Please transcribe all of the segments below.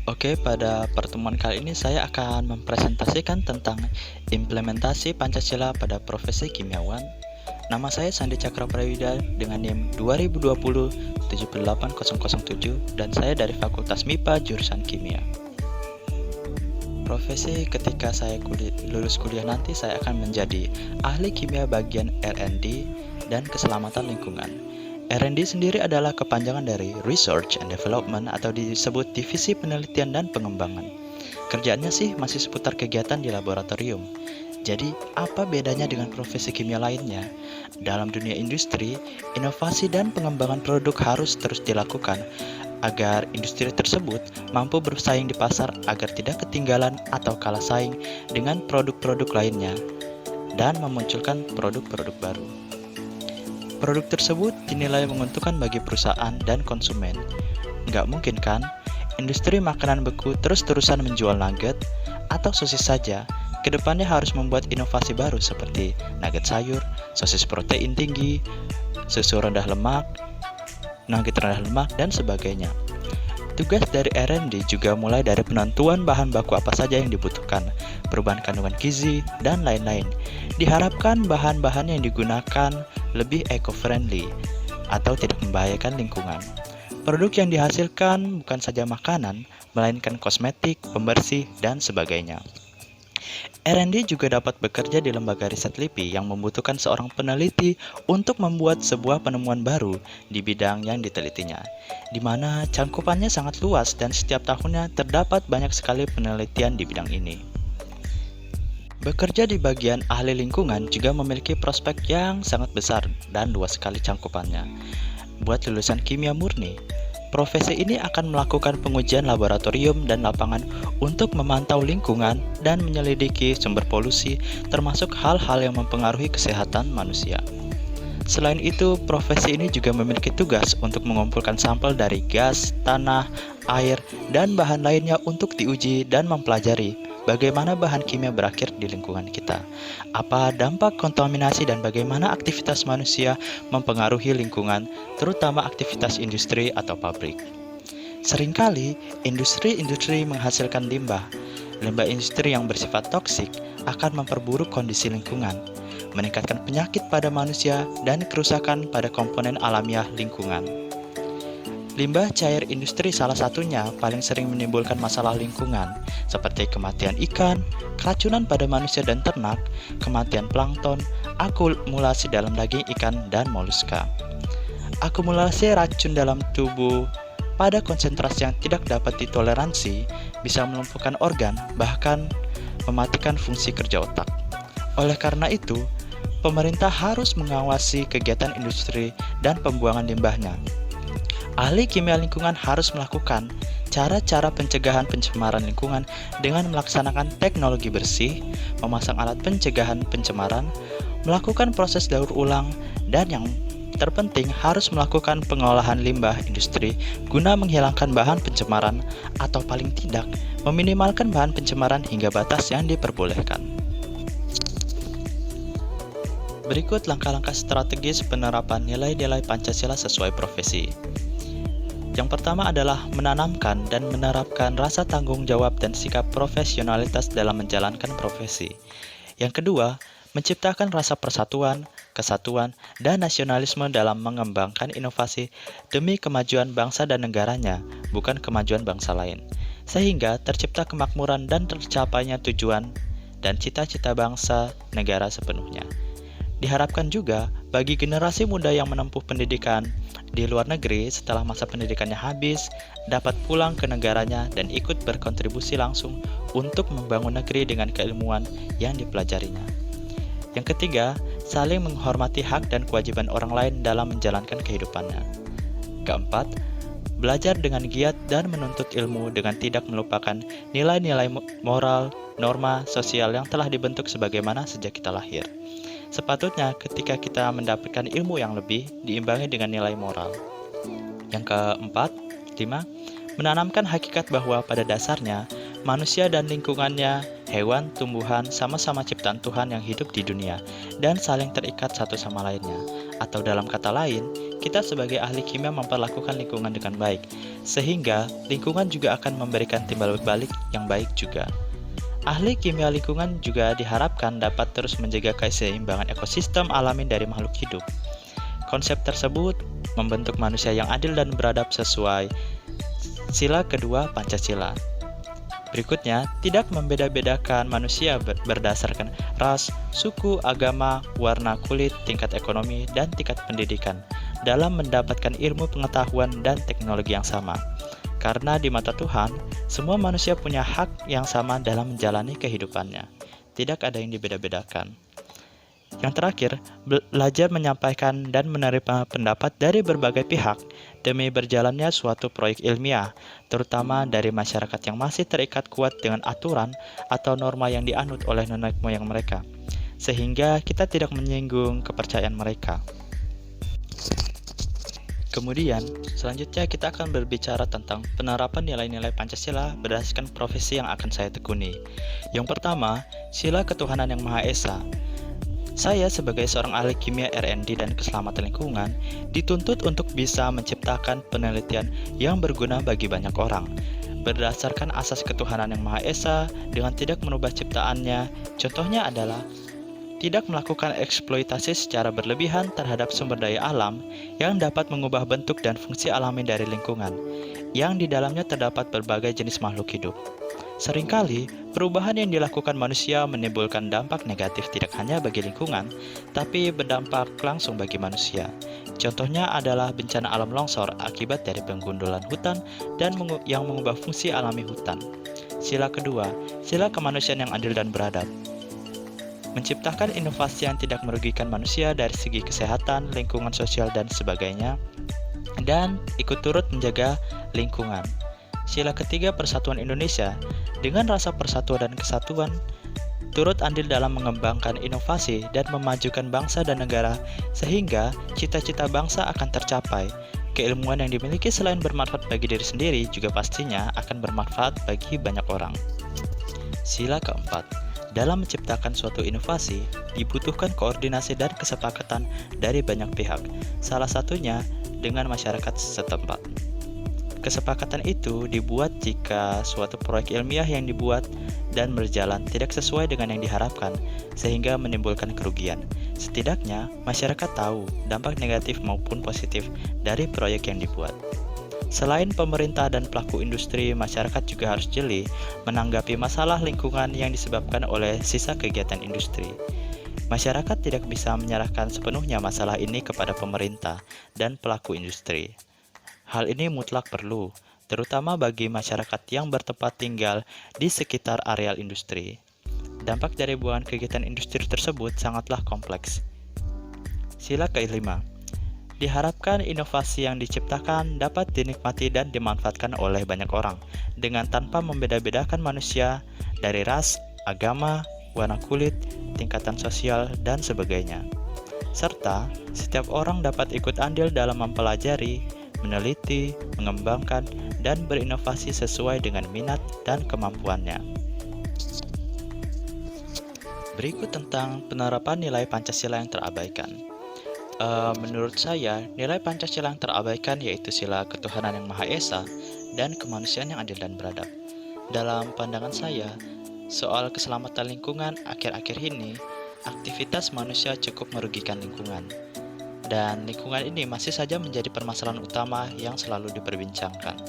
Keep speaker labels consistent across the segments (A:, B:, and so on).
A: Oke, pada pertemuan kali ini saya akan mempresentasikan tentang implementasi Pancasila pada profesi kimiawan. Nama saya Sandi Cakra Prawida dengan NIM 2020 78007 dan saya dari Fakultas MIPA jurusan Kimia. Profesi ketika saya lulus kuliah nanti saya akan menjadi ahli kimia bagian R&D dan keselamatan lingkungan. R&D sendiri adalah kepanjangan dari Research and Development atau disebut Divisi Penelitian dan Pengembangan. Kerjaannya sih masih seputar kegiatan di laboratorium. Jadi, apa bedanya dengan profesi kimia lainnya? Dalam dunia industri, inovasi dan pengembangan produk harus terus dilakukan agar industri tersebut mampu bersaing di pasar agar tidak ketinggalan atau kalah saing dengan produk-produk lainnya dan memunculkan produk-produk baru. Produk tersebut dinilai menguntungkan bagi perusahaan dan konsumen. Nggak mungkin kan, industri makanan beku terus-terusan menjual nugget atau sosis saja. Kedepannya harus membuat inovasi baru seperti nugget sayur, sosis protein tinggi, susu rendah lemak, nugget rendah lemak, dan sebagainya. Tugas dari R&D juga mulai dari penentuan bahan baku apa saja yang dibutuhkan, perubahan kandungan gizi, dan lain-lain. Diharapkan bahan-bahan yang digunakan lebih eco-friendly atau tidak membahayakan lingkungan. Produk yang dihasilkan bukan saja makanan, melainkan kosmetik, pembersih, dan sebagainya. R&D juga dapat bekerja di lembaga riset LIPI yang membutuhkan seorang peneliti untuk membuat sebuah penemuan baru di bidang yang ditelitinya, di mana cangkupannya sangat luas dan setiap tahunnya terdapat banyak sekali penelitian di bidang ini. Bekerja di bagian ahli lingkungan juga memiliki prospek yang sangat besar dan luas sekali cangkupannya. Buat lulusan kimia murni, profesi ini akan melakukan pengujian laboratorium dan lapangan untuk memantau lingkungan dan menyelidiki sumber polusi, termasuk hal-hal yang mempengaruhi kesehatan manusia. Selain itu, profesi ini juga memiliki tugas untuk mengumpulkan sampel dari gas, tanah, air, dan bahan lainnya untuk diuji dan mempelajari bagaimana bahan kimia berakhir di lingkungan kita, apa dampak kontaminasi dan bagaimana aktivitas manusia mempengaruhi lingkungan, terutama aktivitas industri atau pabrik. Seringkali, industri menghasilkan limbah. Limbah industri yang bersifat toksik akan memperburuk kondisi lingkungan, meningkatkan penyakit pada manusia, dan kerusakan pada komponen alamiah lingkungan. Limbah cair industri salah satunya paling sering menimbulkan masalah lingkungan, seperti kematian ikan, keracunan pada manusia dan ternak, kematian plankton, akumulasi dalam daging ikan, dan moluska. Akumulasi racun dalam tubuh pada konsentrasi yang tidak dapat ditoleransi bisa melumpuhkan organ, bahkan mematikan fungsi kerja otak. Oleh karena itu, pemerintah harus mengawasi kegiatan industri dan pembuangan limbahnya. Ahli kimia lingkungan harus melakukan cara-cara pencegahan pencemaran lingkungan dengan melaksanakan teknologi bersih, memasang alat pencegahan pencemaran, melakukan proses daur ulang, dan yang terpenting harus melakukan pengolahan limbah industri guna menghilangkan bahan pencemaran atau paling tidak meminimalkan bahan pencemaran hingga batas yang diperbolehkan. Berikut langkah-langkah strategis penerapan nilai-nilai Pancasila sesuai profesi. Yang pertama adalah menanamkan dan menerapkan rasa tanggung jawab dan sikap profesionalitas dalam menjalankan profesi. Yang kedua, menciptakan rasa persatuan, kesatuan, dan nasionalisme dalam mengembangkan inovasi demi kemajuan bangsa dan negaranya, bukan kemajuan bangsa lain. Sehingga tercipta kemakmuran dan tercapainya tujuan dan cita-cita bangsa negara sepenuhnya. Diharapkan juga bagi generasi muda yang menempuh pendidikan di luar negeri setelah masa pendidikannya habis, dapat pulang ke negaranya dan ikut berkontribusi langsung untuk membangun negeri dengan keilmuan yang dipelajarinya. Yang ketiga, saling menghormati hak dan kewajiban orang lain dalam menjalankan kehidupannya. Keempat, belajar dengan giat dan menuntut ilmu dengan tidak melupakan nilai-nilai moral, norma sosial yang telah dibentuk sebagaimana sejak kita lahir. Sepatutnya ketika kita mendapatkan ilmu yang lebih diimbangi dengan nilai moral. Yang keempat, 5, menanamkan hakikat bahwa pada dasarnya manusia dan lingkungannya hewan, tumbuhan sama-sama ciptaan Tuhan yang hidup di dunia dan saling terikat satu sama lainnya. Atau dalam kata lain, kita sebagai ahli kimia memperlakukan lingkungan dengan baik, sehingga lingkungan juga akan memberikan timbal balik yang baik juga. Ahli kimia lingkungan juga diharapkan dapat terus menjaga keseimbangan ekosistem alami dari makhluk hidup. Konsep tersebut membentuk manusia yang adil dan beradab sesuai sila kedua Pancasila. Berikutnya, tidak membeda-bedakan manusia berdasarkan ras, suku, agama, warna kulit, tingkat ekonomi, dan tingkat pendidikan dalam mendapatkan ilmu pengetahuan dan teknologi yang sama. Karena di mata Tuhan, semua manusia punya hak yang sama dalam menjalani kehidupannya. Tidak ada yang dibeda-bedakan. Yang terakhir, belajar menyampaikan dan menerima pendapat dari berbagai pihak demi berjalannya suatu proyek ilmiah, terutama dari masyarakat yang masih terikat kuat dengan aturan atau norma yang dianut oleh nenek moyang mereka, sehingga kita tidak menyinggung kepercayaan mereka. Kemudian, selanjutnya kita akan berbicara tentang penerapan nilai-nilai Pancasila berdasarkan profesi yang akan saya tekuni. Yang pertama, sila ketuhanan yang Maha Esa. Saya sebagai seorang ahli kimia R&D dan keselamatan lingkungan dituntut untuk bisa menciptakan penelitian yang berguna bagi banyak orang. Berdasarkan asas ketuhanan yang Maha Esa dengan tidak merubah ciptaannya, contohnya adalah tidak melakukan eksploitasi secara berlebihan terhadap sumber daya alam yang dapat mengubah bentuk dan fungsi alami dari lingkungan, yang di dalamnya terdapat berbagai jenis makhluk hidup. Seringkali, perubahan yang dilakukan manusia menimbulkan dampak negatif tidak hanya bagi lingkungan, tapi berdampak langsung bagi manusia. Contohnya adalah bencana alam longsor akibat dari penggundulan hutan dan yang mengubah fungsi alami hutan. Sila kedua, sila kemanusiaan yang adil dan beradab. Menciptakan inovasi yang tidak merugikan manusia dari segi kesehatan, lingkungan sosial, dan sebagainya, dan ikut turut menjaga lingkungan. Sila ketiga, persatuan Indonesia. Dengan rasa persatuan dan kesatuan, turut andil dalam mengembangkan inovasi dan memajukan bangsa dan negara, sehingga cita-cita bangsa akan tercapai. Keilmuan yang dimiliki selain bermanfaat bagi diri sendiri, juga pastinya akan bermanfaat bagi banyak orang. Sila keempat, dalam menciptakan suatu inovasi, dibutuhkan koordinasi dan kesepakatan dari banyak pihak, salah satunya dengan masyarakat setempat. Kesepakatan itu dibuat jika suatu proyek ilmiah yang dibuat dan berjalan tidak sesuai dengan yang diharapkan, sehingga menimbulkan kerugian. Setidaknya, masyarakat tahu dampak negatif maupun positif dari proyek yang dibuat. Selain pemerintah dan pelaku industri, masyarakat juga harus jeli menanggapi masalah lingkungan yang disebabkan oleh sisa kegiatan industri. Masyarakat tidak bisa menyerahkan sepenuhnya masalah ini kepada pemerintah dan pelaku industri. Hal ini mutlak perlu, terutama bagi masyarakat yang bertempat tinggal di sekitar areal industri. Dampak dari buangan kegiatan industri tersebut sangatlah kompleks. Sila kelima, diharapkan inovasi yang diciptakan dapat dinikmati dan dimanfaatkan oleh banyak orang, dengan tanpa membeda-bedakan manusia dari ras, agama, warna kulit, tingkatan sosial, dan sebagainya. Serta, setiap orang dapat ikut andil dalam mempelajari, meneliti, mengembangkan, dan berinovasi sesuai dengan minat dan kemampuannya. Berikut tentang penerapan nilai Pancasila yang terabaikan. Menurut saya, nilai Pancasila yang terabaikan yaitu sila ketuhanan yang Maha Esa dan kemanusiaan yang adil dan beradab. Dalam pandangan saya, soal keselamatan lingkungan akhir-akhir ini, aktivitas manusia cukup merugikan lingkungan. Dan lingkungan ini masih saja menjadi permasalahan utama yang selalu diperbincangkan.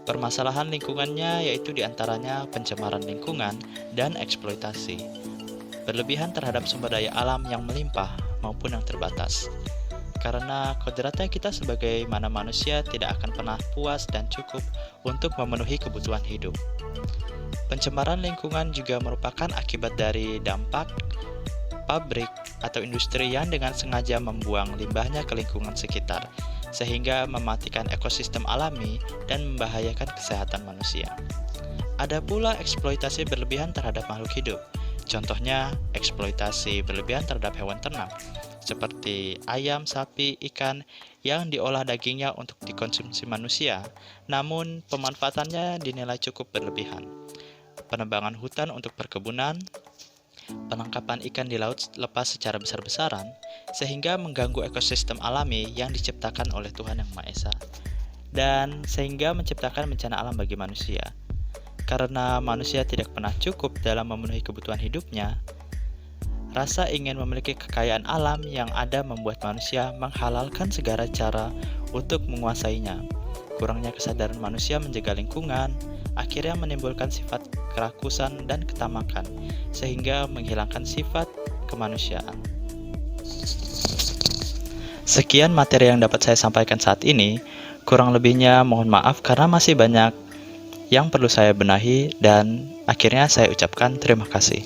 A: Permasalahan lingkungannya yaitu diantaranya pencemaran lingkungan dan eksploitasi, berlebihan terhadap sumber daya alam yang melimpah maupun yang terbatas. Karena kodratnya kita sebagai mana manusia tidak akan pernah puas dan cukup untuk memenuhi kebutuhan hidup. Pencemaran lingkungan juga merupakan akibat dari dampak pabrik atau industri yang dengan sengaja membuang limbahnya ke lingkungan sekitar, sehingga mematikan ekosistem alami dan membahayakan kesehatan manusia. Ada pula eksploitasi berlebihan terhadap makhluk hidup. Contohnya, eksploitasi berlebihan terhadap hewan ternak, seperti ayam, sapi, ikan, yang diolah dagingnya untuk dikonsumsi manusia, namun pemanfaatannya dinilai cukup berlebihan. penebangan hutan untuk perkebunan, penangkapan ikan di laut lepas secara besar-besaran, sehingga mengganggu ekosistem alami yang diciptakan oleh Tuhan Yang Maha Esa, dan sehingga menciptakan bencana alam bagi manusia. Karena manusia tidak pernah cukup dalam memenuhi kebutuhan hidupnya, rasa ingin memiliki kekayaan alam yang ada membuat manusia menghalalkan segala cara untuk menguasainya. Kurangnya kesadaran manusia menjaga lingkungan akhirnya menimbulkan sifat kerakusan dan ketamakan, sehingga menghilangkan sifat kemanusiaan. Sekian materi yang dapat saya sampaikan saat ini. Kurang lebihnya mohon maaf karena masih banyak yang perlu saya benahi, dan akhirnya saya ucapkan terima kasih.